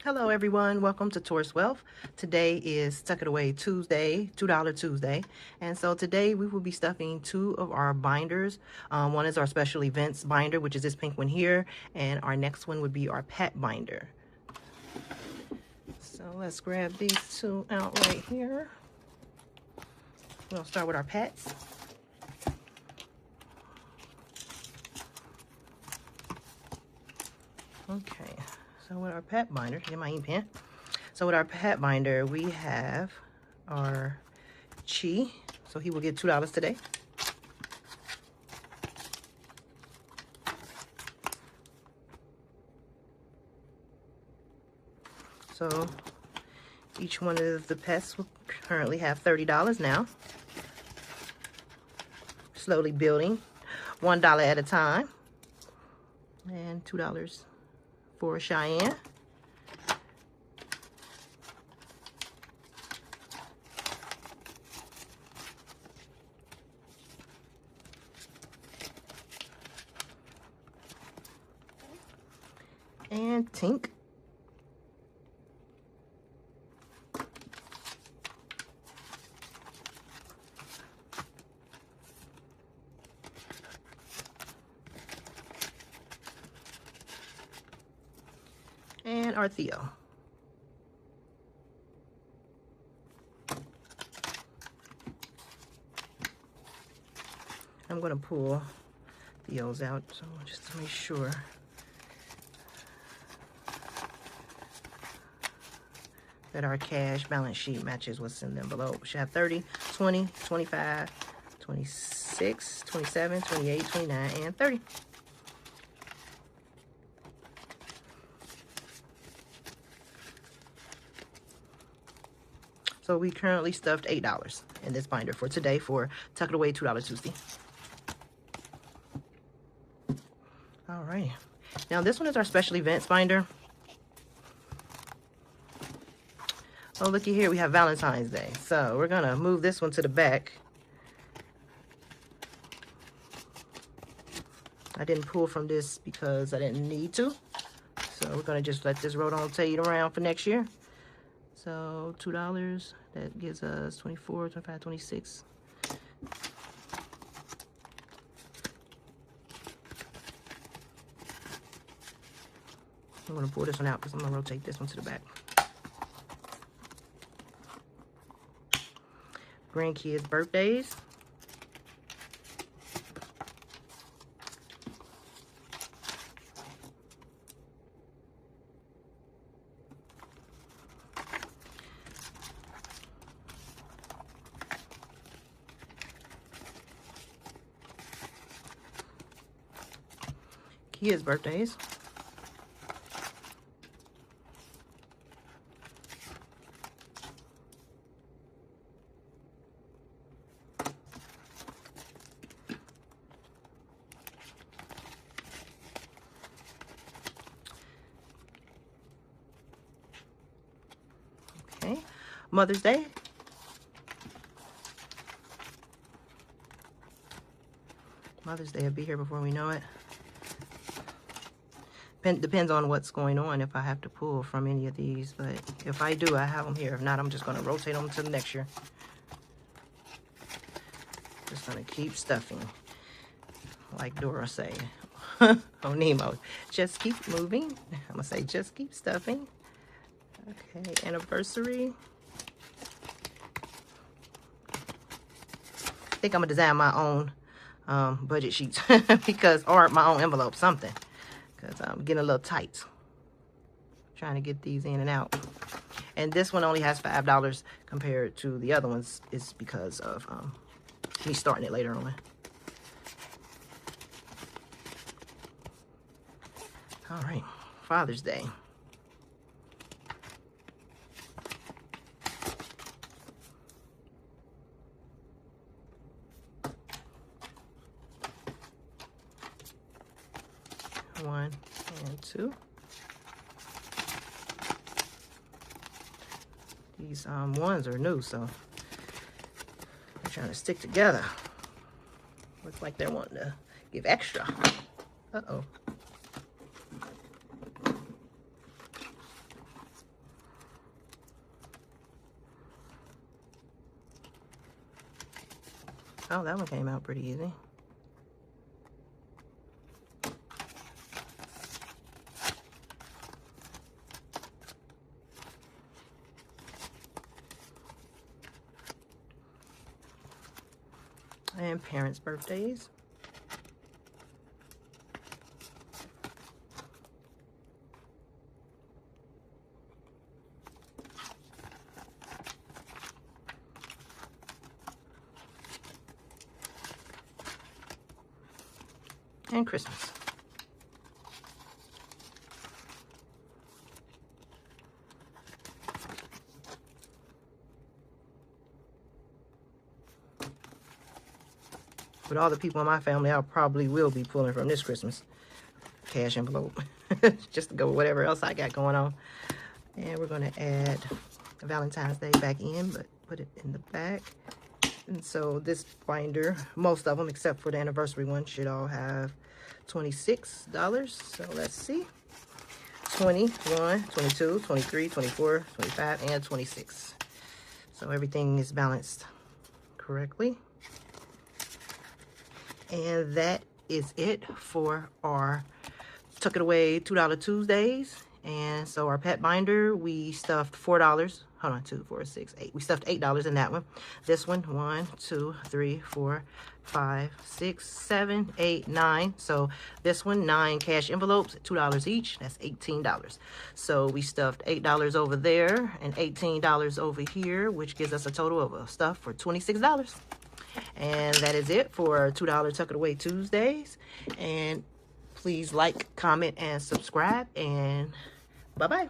Hello everyone, welcome to Tourist Wealth. Today is Tuck It Away Tuesday, $2 Tuesday. And so today we will be stuffing two of our binders. One is our special events binder, which is this pink one here. And our next one would be our pet binder. So let's grab these two out right here. We'll start with our pets. Okay. So with our pet binder, get my ink pen. So with our pet binder, we have our Chi. So he will get $2 today. So each one of the pets will currently have $30 now. Slowly building, $1 at a time. And $2 for Cheyenne. And Tink. And our Theo. I'm going to pull Theo's out so just to make sure. That our cash balance sheet matches what's in the envelope. We should have 30, 20, 25, 26, 27, 28, 29, and 30. So we currently stuffed $8 in this binder for today for Tuck It Away $2 Tuesday. All right. Now this one is our special events binder. Oh, looky here, we have Valentine's Day. So we're gonna move this one to the back. I didn't pull from this because I didn't need to. So we're gonna just let this rotate around for next year. So $2, that gives us 24, 25, 26. I'm gonna pull this one out because I'm gonna rotate this one to the back. Grandkids' birthdays. Kids' birthdays. Okay, Mother's Day. Mother's Day will be here before we know it. Depends on what's going on if I have to pull from any of these, but if I do, I have them here. If not, I'm just going to rotate them to the next year. Just going to keep stuffing, like Dora say. Oh, Nemo, just keep moving. I'm going to say just keep stuffing. Okay, Anniversary. I think I'm going to design my own budget sheets because, or my own envelope, something. Because I'm getting a little tight. Trying to get these in and out. And this one only has $5 compared to the other ones. It's because of me starting it later on. All right, Father's Day. One and two. These ones are new, so they're trying to stick together. Looks like they're wanting to give extra. Uh-oh. Oh, that one came out pretty easy. And parents' birthdays. And Christmas. With all the people in my family, I probably will be pulling from this Christmas cash envelope. Just to go with whatever else I got going on. And we're going to add Valentine's Day back in, but put it in the back. And so this binder, most of them, except for the anniversary one, should all have $26. So let's see. 21, 22, 23, 24, 25, and 26. So everything is balanced correctly. And that is it for our Tuck It Away $2 Tuesdays. And so our pet binder, we stuffed $4. Hold on, 2, 4, 6, 8. We stuffed $8 in that one. This one, 1, 2, 3, 4, 5, 6, 7, 8, 9. So this one, 9 cash envelopes, $2 each. That's $18. So we stuffed $8 over there and $18 over here, which gives us a total of stuff for $26. And that is it for $2 Tuck It Away Tuesdays. And please like, comment, and subscribe. And bye-bye.